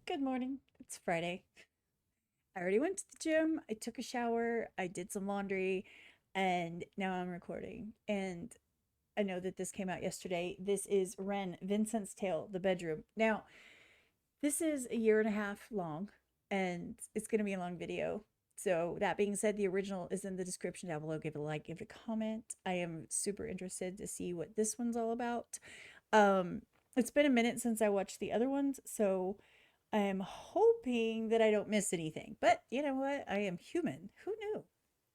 Good morning. It's Friday. I already went to the gym. I took a shower. I did some laundry. And now I'm recording. And I know that this came out yesterday. This is Vincent's Tale, The Bedroom. Now, this is a year and a half long, and it's going to be a long video. So, that being said, the original is in the description down below. Give it a like, give it a comment. I am super interested to see what this one's all about. It's been a minute since I watched the other ones, so I am hoping that I don't miss anything. But you know what? I am human. Who knew?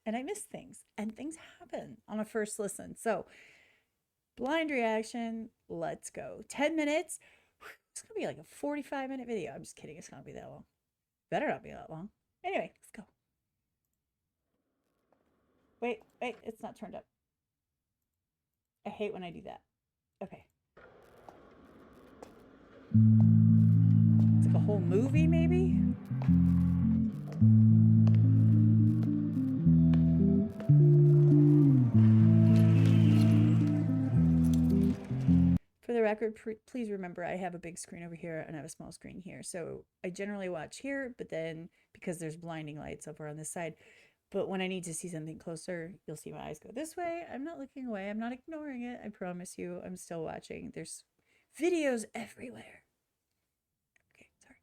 And I miss things, and things happen on a first listen. So, blind reaction, let's go. 10 minutes. It's going to be like a 45-minute video. I'm just kidding. It's not going to be that long. Better not be that long. Anyway, let's go. Wait, it's not turned up. I hate when I do that. Okay. It's like a whole movie, maybe? For the record, please remember I have a big screen over here and I have a small screen here. So I generally watch here, but then because there's blinding lights over on this side, but when I need to see something closer, you'll see my eyes go this way. I'm not looking away. I'm not ignoring it. I promise you, I'm still watching. There's videos everywhere. Okay, sorry.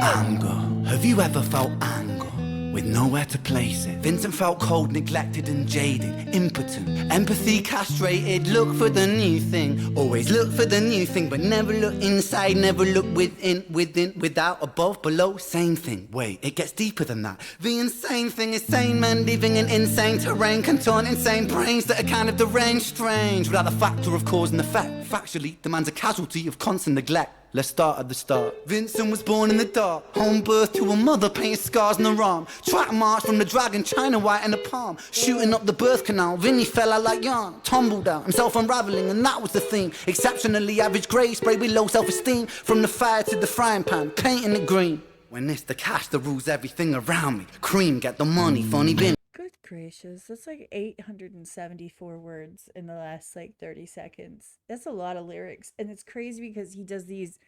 Anger. Have you ever felt anger with nowhere to place it? Vincent felt cold, neglected and jaded, impotent, empathy castrated. Look for the new thing, always look for the new thing, but never look inside, never look within, without, above, below, same thing. Wait, it gets deeper than that. The insane thing is sane men living in insane terrain, contort insane brains that are kind of deranged, strange, without the factor of cause and effect. Factually, the man's a casualty of constant neglect. Let's start at the start. Vincent was born in the dark, home birth to a mother, painted scars on her arm. Track march from the dragon, China white in the palm. Shooting up the birth canal, Vinny fell out like yarn. Tumbled out, himself unraveling, and that was the theme. Exceptionally average grade, sprayed with low self-esteem. From the fire to the frying pan, painting it green. When it's the cash that rules everything around me. Cream, get the money, funny Vin. Good gracious, that's like 874 words in the last like 30 seconds. That's a lot of lyrics. And it's crazy because he does these,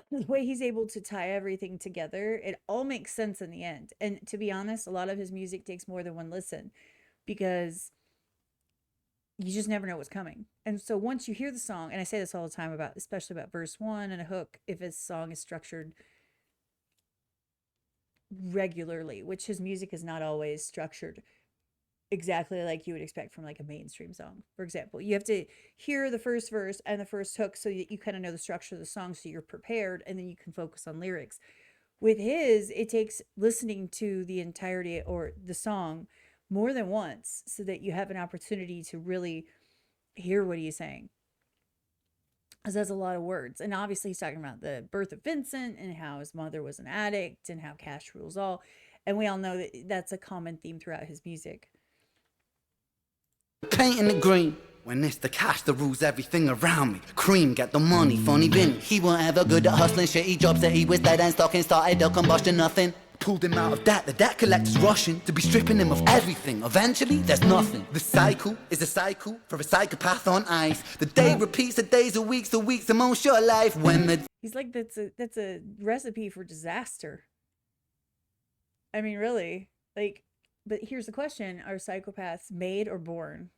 the way he's able to tie everything together, it all makes sense in the end. And to be honest, a lot of his music takes more than one listen because you just never know what's coming. And so once you hear the song, and I say this all the time about, especially about verse one and a hook, if a song is structured regularly, which his music is not always structured exactly like you would expect from like a mainstream song. For example, you have to hear the first verse and the first hook so that you kind of know the structure of the song so you're prepared and then you can focus on lyrics. With his, it takes listening to the entirety or the song more than once so that you have an opportunity to really hear what he's saying. Because that's a lot of words. And obviously, he's talking about the birth of Vincent and how his mother was an addict and how cash rules all. And we all know that that's a common theme throughout his music. Painting it green. When it's the cash that rules everything around me. Cream, get the money, funny Vin. He weren't ever good at hustling, shitty jobs that he was dead and stocking. Started a combustion, nothing. Pulled him out of debt, the debt collector's rushing to be stripping him of everything. Eventually, there's nothing. The cycle is a cycle for a psychopath on ice. The day repeats, the days, the weeks, the most short life. When the... He's like, that's a recipe for disaster. I mean, really. Like, but here's the question. Are psychopaths made or born?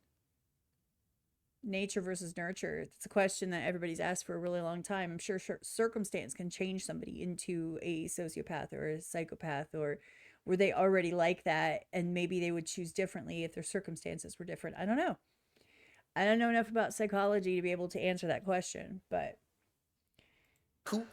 Nature versus nurture. It's a question that everybody's asked for a really long time. I'm sure circumstance can change somebody into a sociopath or a psychopath, or were they already like that and maybe they would choose differently if their circumstances were different. I don't know. I don't know enough about psychology to be able to answer that question, but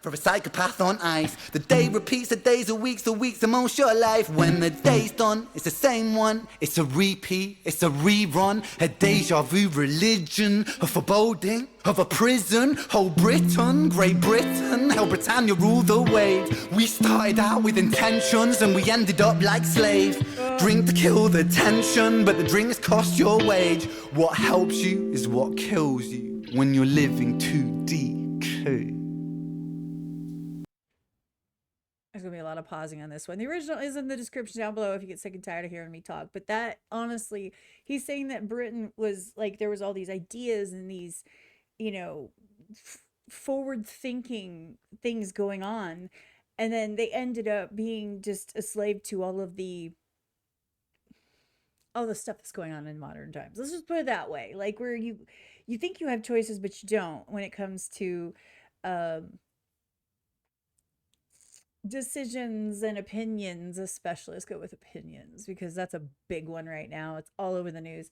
for a psychopath on ice. The day repeats, the days, the weeks, the most short life. When the day's done, it's the same one. It's a repeat, it's a rerun. A deja vu religion, a foreboding of a prison. Whole Britain, Great Britain, how Britannia ruled the waves. We started out with intentions and we ended up like slaves. Drink to kill the tension, but the drinks cost your wage. What helps you is what kills you when you're living too deep. There's going to be a lot of pausing on this one. The original is in the description down below if you get sick and tired of hearing me talk. But that, honestly, he's saying that Britain was, like, there was all these ideas and these, you know, forward-thinking things going on. And then they ended up being just a slave to all the stuff that's going on in modern times. Let's just put it that way. Like, where you think you have choices, but you don't when it comes to... decisions and opinions, especially. Let's go with opinions because that's a big one right now. It's all over the news.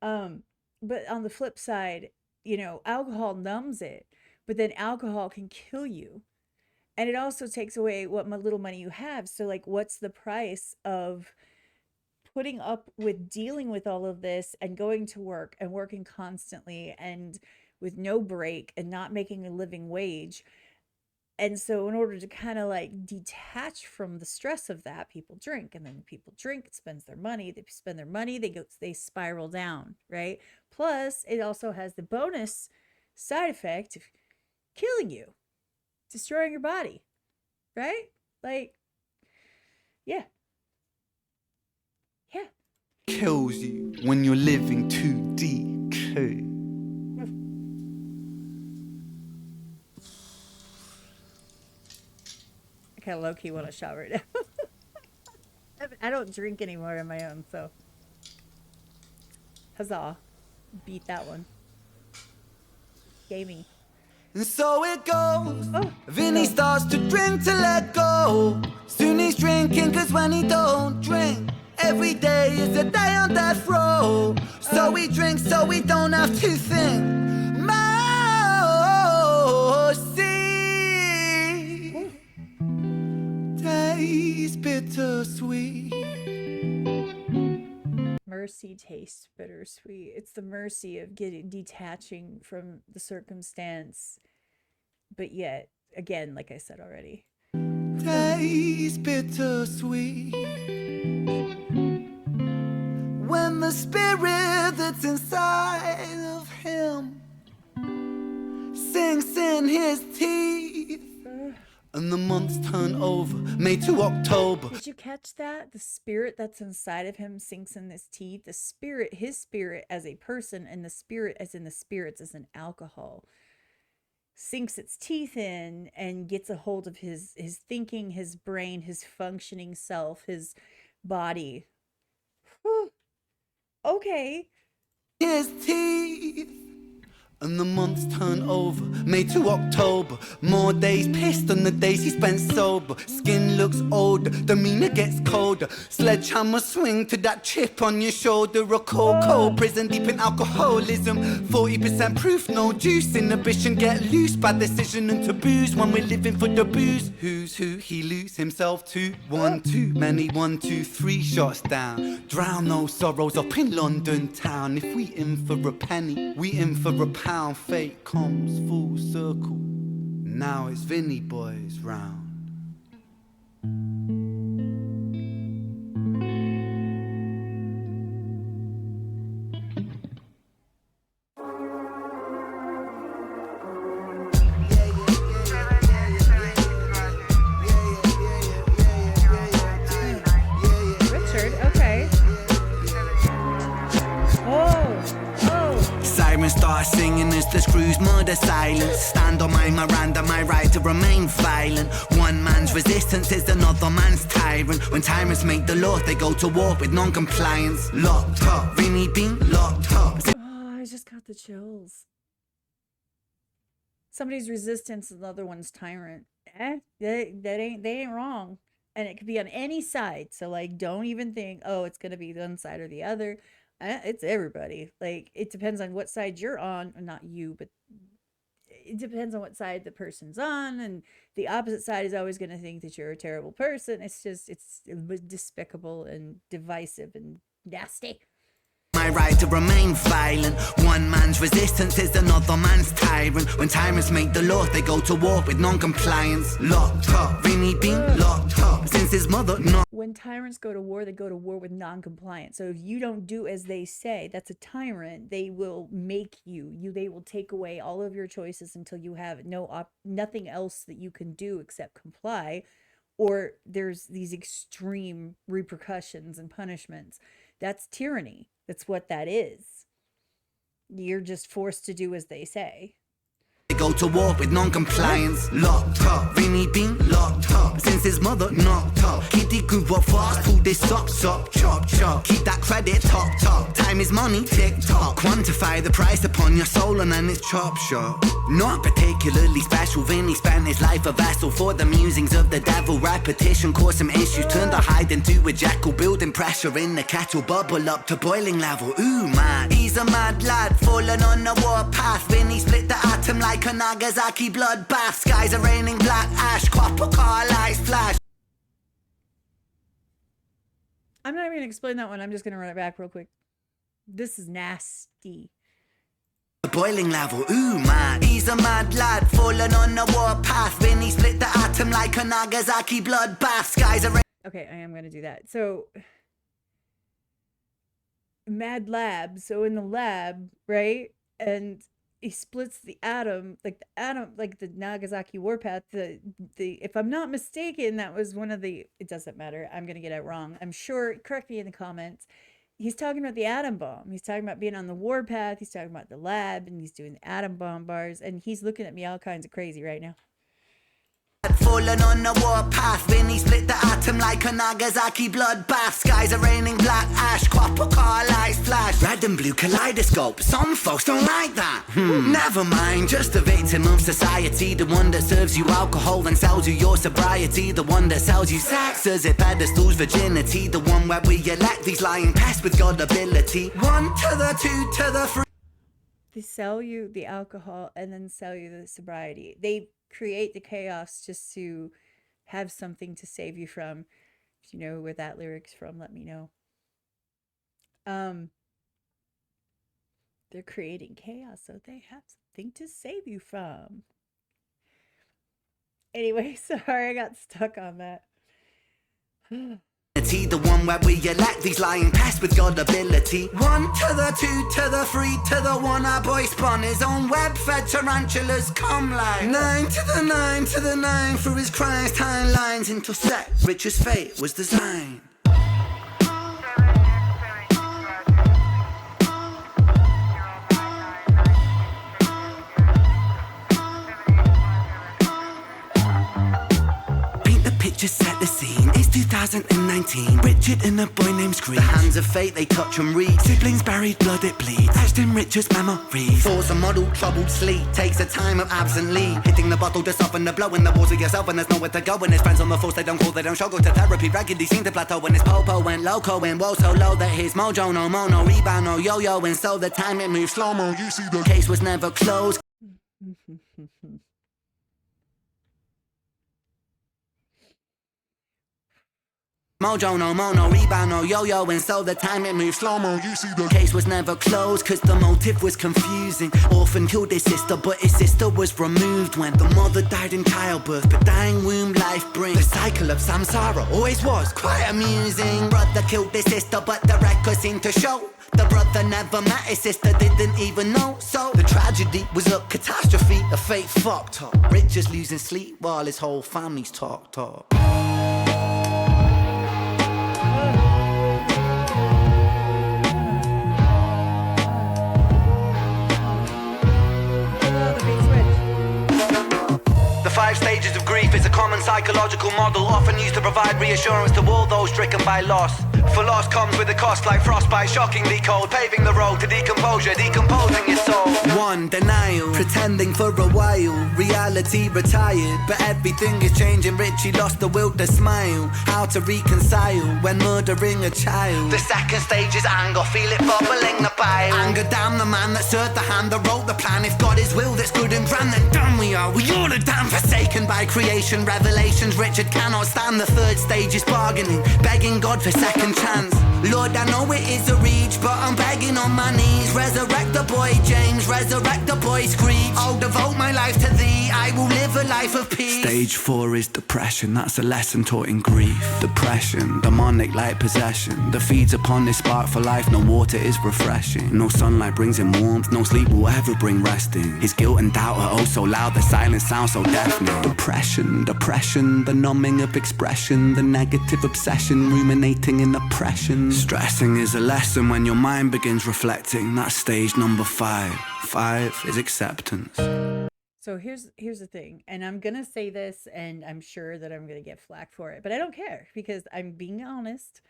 But on the flip side, you know, alcohol numbs it, but then alcohol can kill you. And it also takes away what little money you have. So, like, what's the price of putting up with dealing with all of this and going to work and working constantly and with no break and not making a living wage? And so in order to kind of like detach from the stress of that, people drink, and then people drink, it spends their money, they spend their money, they spiral down, right? Plus it also has the bonus side effect of killing you, destroying your body, right? Like, yeah. Kills you when you're living too deep. I kind of low-key want a shot right now. I don't drink anymore on my own, so huzzah. Beat that one. Gamey. And so it goes. Vinny starts to drink to let go. Soon he's drinking, cause when he don't drink, every day is a day on death row. So he drinks so he don't have to think. Mercy. Tastes bittersweet. Mercy tastes bittersweet. It's the mercy of detaching from the circumstance, but yet, again, like I said already, Tastes bittersweet. When the spirit that's inside of him sinks in his teeth, and the months turn over, May to October. Did you catch that? The spirit that's inside of him sinks in his teeth. The spirit, his spirit as a person, and the spirit as in the spirits as an alcohol, sinks its teeth in and gets a hold of his thinking, his brain, his functioning self, his body. Whew. Okay. His teeth. And the months turn over, May to October. More days pissed than the days he spent sober. Skin looks older, demeanor gets colder. Sledgehammer swing to that chip on your shoulder. A cold prison deep in alcoholism. 40% proof, no juice. Inhibition get loose by decision and taboos. When we're living for the booze, who's who he lose himself to? One too many, 1, 2, 3 shots down. Drown those sorrows up in London town. If we in for a penny, we in for a pound. Fate comes full circle. Now it's Vinny boys round. siren starts singing as the screws murder silence. Stand on my Miranda, my right to remain violent. One man's resistance is another man's tyrant. When tyrants make the law, they go to war with non-compliance. Locked up, Vinny being locked up. Oh, I just got the chills. Somebody's resistance is another one's tyrant. They ain't wrong. And it could be on any side. So like, don't even think, oh, it's gonna be one side or the other. It's everybody. Like, it depends on what side you're on. Not you, but it depends on what side the person's on. And the opposite side is always gonna think that you're a terrible person. It's just, it's despicable and divisive and nasty. My right to remain violent. One man's resistance is another man's tyrant. When tyrants make the law, they go to war with non-compliance. Locked up, Vinny being locked up since his mother not. When tyrants go to war, they go to war with non-compliance. So if you don't do as they say, that's a tyrant. They will make they will take away all of your choices until you have nothing else that you can do except comply, or there's these extreme repercussions and punishments. That's tyranny. That's what that is. You're just forced to do as they say. They go to war with non-compliance. Locked up, Vinny being locked up since his mother knocked up. Kitty grew up fast, pulled his socks up, chop chop. Keep that credit top. Time is money, tick tock. Quantify the price upon your soul and then it's chop shop. Not particularly special, Vinny spent his life a vessel for the musings of the devil. Repetition caused some issues, turned a hide into a jackal. Building pressure in the kettle, bubble up to boiling level. Ooh man, he's a mad lad, falling on the warpath. Vinny split the atom like a Nagasaki bloodbath. Skies are raining black ash, copper car lights flash. I'm not even gonna explain that one. I'm just gonna run it back real quick. This is nasty. Boiling level, ooh man, he's a mad lad, falling on the warpath. Vinny split the atom like a Nagasaki bloodbath. Skies are okay, I am gonna do that. So mad lab, so in the lab, right? And he splits the atom, like the Nagasaki warpath. The if I'm not mistaken, that was one of the, it doesn't matter, I'm gonna get it wrong, I'm sure, correct me in the comments. He's talking about the atom bomb. He's talking about being on the warpath. He's talking about the lab, and he's doing the atom bomb bars, and he's looking at me all kinds of crazy right now. falling on the warpath. Vinny split the atom like a Nagasaki bloodbath. Skies are raining black ash, copper car lights flash. Red and blue kaleidoscope, some folks don't like that. Never mind, just a victim of society. The one that serves you alcohol and sells you your sobriety. The one that sells you sex as it pedestals virginity. The one where we elect these lying pests with God ability. 1 to the 2 to the 3. They sell you the alcohol and then sell you the sobriety. They create the chaos just to have something to save you from. If you know where that lyric's from, let me know. They're creating chaos so they have something to save you from. Anyway, sorry, I got stuck on that. The one where we elect these lying pests with God ability. 1 to the 2 to the 3 to the 1. Our boy spun his own web-fed tarantulas come like 9 to the 9 to the 9. Through his crimes timelines intersect. Rich's fate was designed. Just set the scene, it's 2019. Richard and a boy named Screech. The hands of fate, they touch and read. Siblings buried, blood it bleeds. Etched in Richard's memories. Falls a model, troubled sleep. Takes a time of absent leave. Hitting the bottle to soften the blow in the walls of yourself. And there's nowhere to go. And his friends on the force, they don't call, they don't show. Go to therapy, raggedy, seem to plateau. When his popo went loco and woe so low that his mojo no mono, rebound no yo-yo. And so the time it moved slow-mo. You see the case was never closed. Mojo no mono, rebound no yo-yo. And so the time it moved slow-mo. You see the case was never closed, cause the motive was confusing. Orphan killed his sister, but his sister was removed when the mother died in childbirth. But dying womb life brings the cycle of samsara. Always was quite amusing. Brother killed his sister, but the records seem to show the brother never met his sister, didn't even know. So the tragedy was a catastrophe, a fate fucked up. Rich is losing sleep while his whole family's talked up. psychological model, often used to provide reassurance to all those stricken by loss. For loss comes with a cost like frostbite, shockingly cold, paving the road to decomposure, decomposing your soul. One, denial, pretending for a while, reality retired, but everything is changing. Richie lost the will to smile, how to reconcile when murdering a child. The second stage is anger, feel it bubbling the bile. Anger down the man that served the hand that wrote the plan. If God is will that's good and grand, then damn we are all are damn forsaken by creation. Revelations Richard cannot stand. The third stage is bargaining, begging God for second chance. Lord, I know it is a reach, but I'm begging on my knees. Resurrect the boy James, resurrect the boy Screech. I'll devote my life to thee, I will live a life of peace. Stage 4 is depression, that's a lesson taught in grief. Depression, demonic like possession, that feeds upon this spark for life. No water is refreshing, no sunlight brings him warmth, no sleep will ever bring resting. His guilt and doubt are oh so loud, the silence sounds so deafening. Depression, depression, the numbing of expression, the negative obsession, ruminating in oppression. Stressing is a lesson when your mind begins reflecting. That's stage number 5. 5 is acceptance. So here's the thing, and I'm gonna say this, and I'm sure that I'm gonna get flack for it, but I don't care because I'm being honest.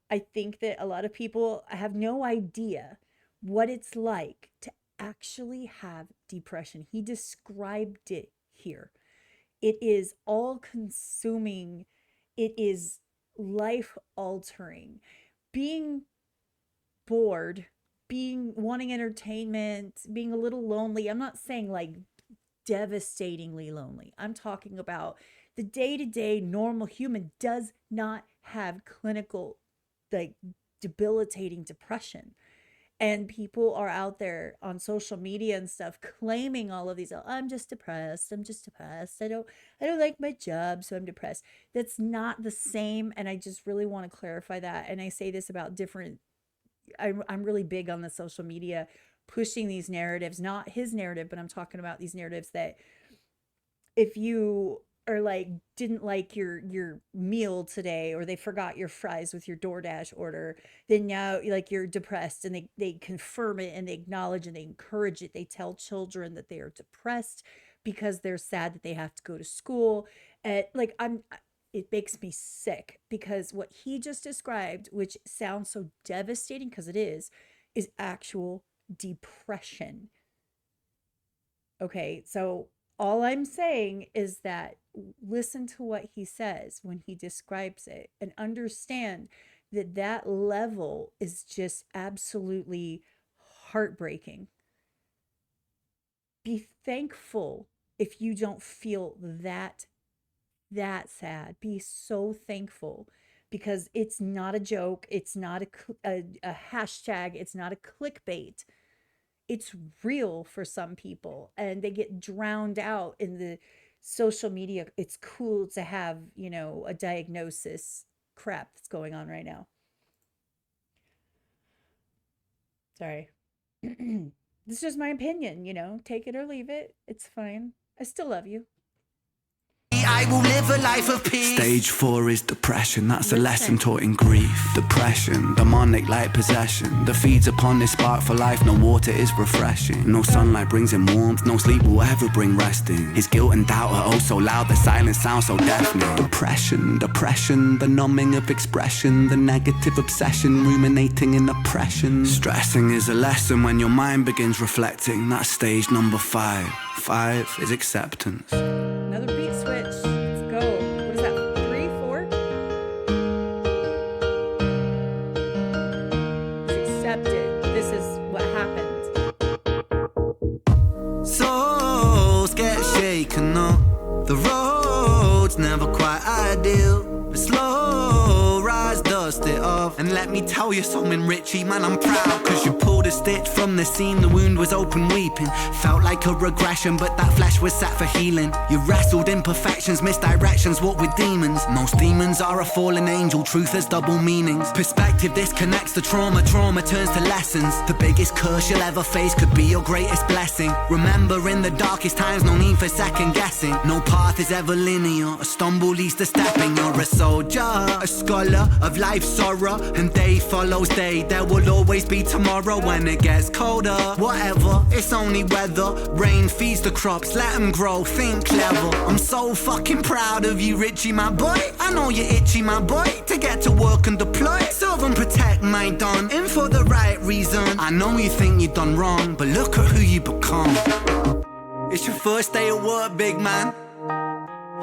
I think that a lot of people have no idea what it's like to actually have depression. He described it here. It is all consuming. It is life altering. Being bored, wanting entertainment, being a little lonely. I'm not saying like devastatingly lonely. I'm talking about the day-to-day normal human does not have clinical, like, debilitating depression. And people are out there on social media and stuff claiming all of these, oh, I'm just depressed. I don't like my job, so I'm depressed. That's not the same. And I just really want to clarify that. And I say this about different, I'm really big on the social media pushing these narratives, not his narrative, but I'm talking about these narratives that if you are like, didn't like your meal today, or they forgot your fries with your DoorDash order, then now like you're depressed, and they confirm it and they acknowledge and they encourage it. They tell children that they are depressed because they're sad that they have to go to school. And like, it makes me sick because what he just described, which sounds so devastating because it is actual depression. Okay, so all I'm saying is that listen to what he says when he describes it and understand that that level is just absolutely heartbreaking. Be thankful if you don't feel that sad. Be so thankful, because it's not a joke. It's not a hashtag. It's not a clickbait. It's real for some people, and they get drowned out in the social media. It's cool to have, a diagnosis crap that's going on right now. Sorry. This is just my opinion, take it or leave it. It's fine. I still love you. I will live a life of peace. Stage 4 is depression, that's a lesson taught in grief. Depression, demonic like possession, that feeds upon this spark for life. No water is refreshing, no sunlight brings him warmth, no sleep will ever bring resting. His guilt and doubt are oh so loud, the silence sounds so deafening. Depression, depression, the numbing of expression, the negative obsession, ruminating in oppression. Stressing is a lesson when your mind begins reflecting. That's stage number 5. 5 is acceptance. Another beat switch. Let's go. What is that? 3, 4? It's accepted. This is what happened. Souls get shaken up. The road's never quite ideal, but slow rise, dust it off. And let me tell you something, Richie, man, I'm proud, cause you pulled a stitch from the seam, the wound was open weeping. Felt like a regression, but that flesh was set for healing. You wrestled imperfections, misdirections, walked with demons. Most demons are a fallen angel, truth has double meanings. Perspective disconnects the trauma, trauma turns to lessons. The biggest curse you'll ever face could be your greatest blessing. Remember, in the darkest times, no need for second guessing. No path is ever linear, a stumble leads to stepping. You're a soldier, a scholar of life life's sorrow, and day follows day. There will always be tomorrow when it gets colder. Whatever, it's only weather. Rain feeds the crops, let them grow, think clever. I'm so fucking proud of you, Richie, my boy. I know you're itchy, my boy, to get to work and deploy. Serve and protect, my don, in for the right reason. I know you think you've done wrong, but look at who you become. It's your first day at work, big man.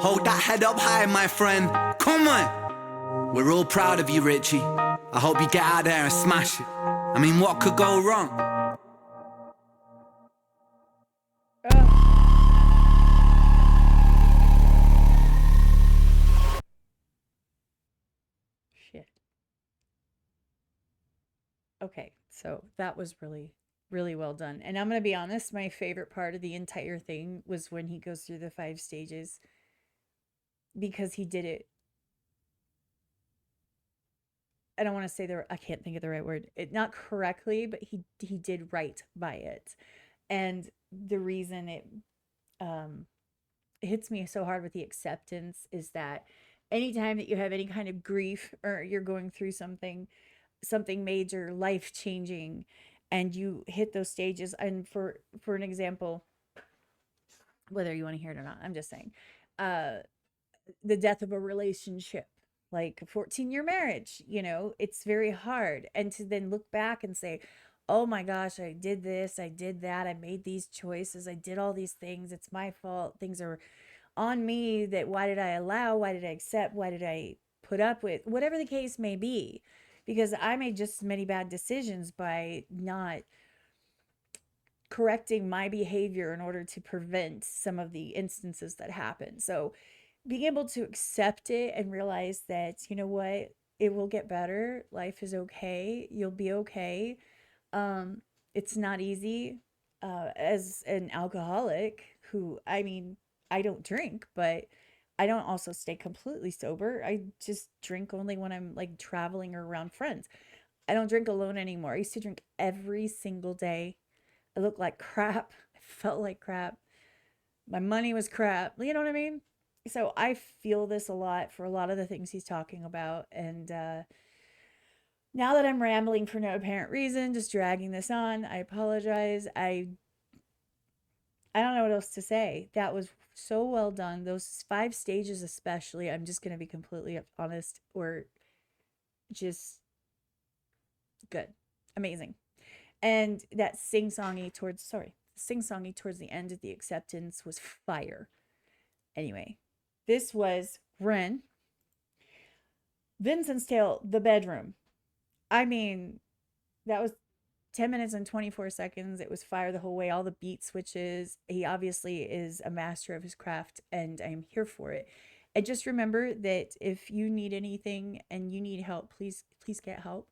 Hold that head up high, my friend. Come on. We're all proud of you, Richie. I hope you get out there and smash it. I mean, what could go wrong? Shit. Okay, so that was really, really well done. And I'm going to be honest, my favorite part of the entire thing was when he goes through the 5 stages, because he did it. I don't want to say I can't think of the right word. Not correctly, but he did right by it. And the reason it hits me so hard with the acceptance is that anytime that you have any kind of grief or you're going through something major, life changing, and you hit those stages, and for an example, whether you want to hear it or not, I'm just saying, the death of a relationship, like a 14-year marriage, it's very hard. And to then look back and say, oh my gosh, I did this, I did that, I made these choices, I did all these things, it's my fault, things are on me, that why did I allow, why did I accept, why did I put up with, whatever the case may be, because I made just as many bad decisions by not correcting my behavior in order to prevent some of the instances that happen. So being able to accept it and realize that, you know what, it will get better, life is okay, you'll be okay. It's not easy. As an alcoholic who, I mean, I don't drink, but I don't also stay completely sober. I just drink only when I'm like traveling or around friends. I don't drink alone anymore. I used to drink every single day. I looked like crap. I felt like crap. My money was crap. You know what I mean? So I feel this a lot for a lot of the things he's talking about. And now that I'm rambling for no apparent reason, just dragging this on, I apologize. I don't know what else to say. That was so well done. Those 5 stages especially, I'm just going to be completely honest, were just good. Amazing. And that sing-songy towards the end of the acceptance was fire. Anyway, this was Ren. Vincent's Tale, the bedroom. I mean, that was 10 minutes and 24 seconds. It was fire the whole way, all the beat switches. He obviously is a master of his craft, and I am here for it. And just remember that if you need anything and you need help, please get help.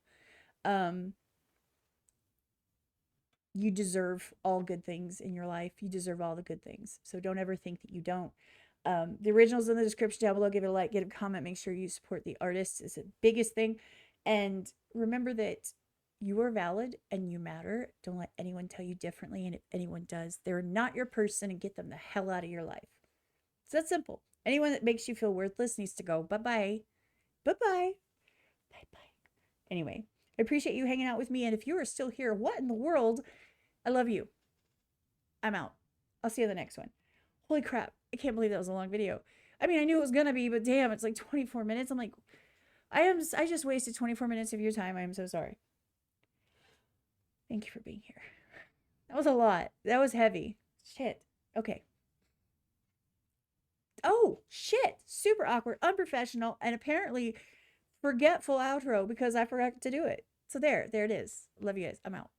You deserve all good things in your life. You deserve all the good things. So don't ever think that you don't. The original's in the description down below. Give it a like, get a comment. Make sure you support the artist. It's the biggest thing. And remember that you are valid and you matter. Don't let anyone tell you differently. And if anyone does, they're not your person, and get them the hell out of your life. It's that simple. Anyone that makes you feel worthless needs to go. Bye-bye. Bye-bye. Bye-bye. Anyway, I appreciate you hanging out with me. And if you are still here, what in the world? I love you. I'm out. I'll see you in the next one. Holy crap. I can't believe that was a long video. I mean, I knew it was going to be, but damn, it's like 24 minutes. I'm like, I just wasted 24 minutes of your time. I am so sorry. Thank you for being here. That was a lot. That was heavy. Shit. Okay. Oh, shit. Super awkward, unprofessional, and apparently forgetful outro because I forgot to do it. So there it is. Love you guys. I'm out.